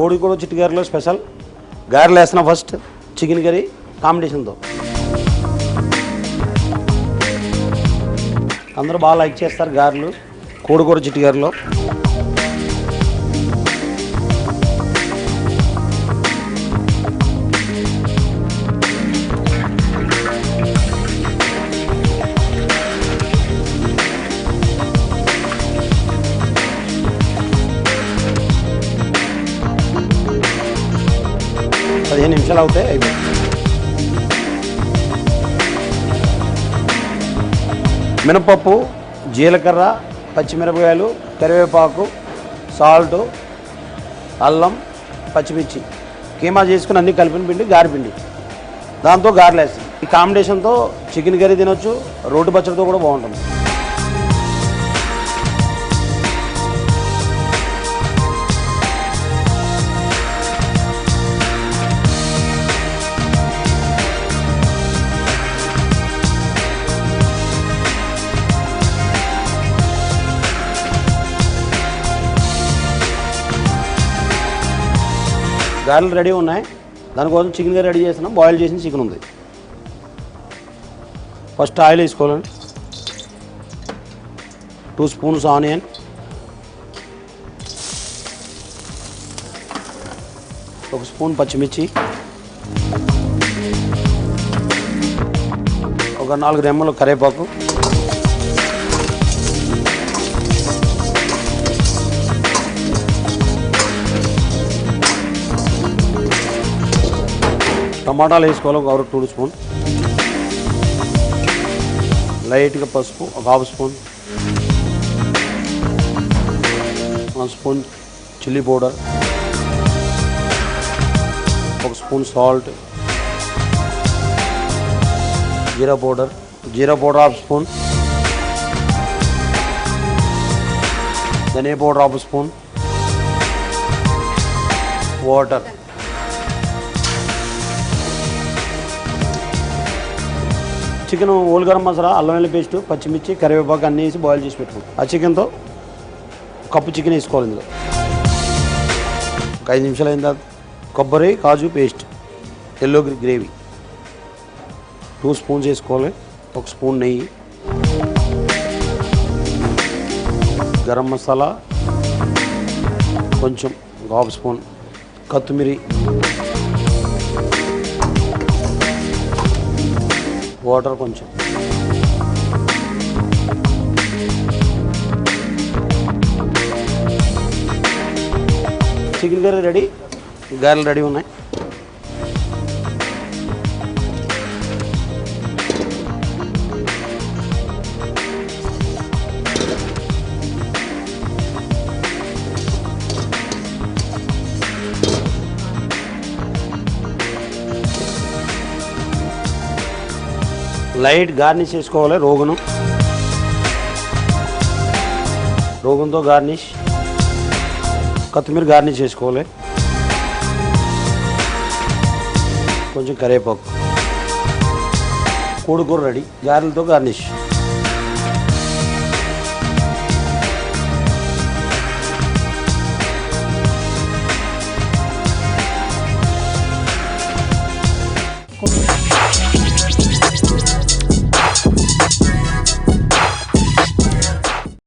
కోడి కూడా చిట్టి గారెలో స్పెషల్ గారెలు వేస్తున్నా ఫస్ట్ చికెన్ కర్రీ కాంబినేషన్తో అందరూ బాగా లైక్ చేస్తారు గారెలు కోడి కూడా చిట్టి గారెలో. పదిహేను నిమిషాలు అవుతాయి అయిపోయి. మినపప్పు, జీలకర్ర, పచ్చిమిరపకాయలు, కరివేపాకు, సాల్ట్, అల్లం, పచ్చిమిర్చి కీమా చేసుకుని అన్నీ కలిపిన పిండి గారెపిండి, దాంతో గారెలు వేస్తాం. ఈ కాంబినేషన్తో చికెన్ కర్రీ తినొచ్చు, రోటి పచ్చడితో కూడా బాగుంటుంది. గారెలు రెడీ ఉన్నాయి. దానికోసం చికెన్ కర్రీ రెడీ చేస్తున్నాం. బాయిల్ చేసిన చికెన్ ఉంది. ఫస్ట్ ఆయిల్ వేసుకోవాలండి. 2 స్పూన్స్ ఆనియన్, ఒక స్పూన్ పచ్చిమిర్చి, ఒక 4 రెమ్మలు కరివేపాకు, టమాటాలు వేసుకోవాలి ఒక 2 స్పూన్, లైట్గా పసుపు ఒక 1/2 spoon, 1 spoon chilli powder, 1 spoon salt, జీరా పౌడర్ 1/2 స్పూన్, ధనియా powder 1/2 spoon, water, chicken whole garam masala, అల్లం వెల్లుల్లి పేస్ట్, పచ్చిమిర్చి, కరివేపాకు అన్నీ వేసి బాయిల్ చేసి పెట్టుకుంటాం. ఆ చికెన్తో కప్పు చికెన్ వేసుకోవాలి. ఇందులో ఒక 5 నిమిషాలు అయిన తర్వాత కొబ్బరి కాజు పేస్ట్, ఎల్లో గ్రేవీ 2 స్పూన్స్ వేసుకోవాలి. 1 స్పూన్ నెయ్యి, గరం మసాలా కొంచెం 1/2 స్పూన్, కొత్తిమీర, వాటర్ కొంచెం. చికెన్ కర్రీ రెడీ, గారెలు రెడీ ఉన్నాయి. లైట్ గార్నిష్ చేసుకోవాలి. రోగంతో గార్నిష్, కొత్తిమీర గార్నిష్ చేసుకోవాలి, కొంచెం కరివేపాకు. కోడి కూర రెడీ, గారెలతో గార్నిష్.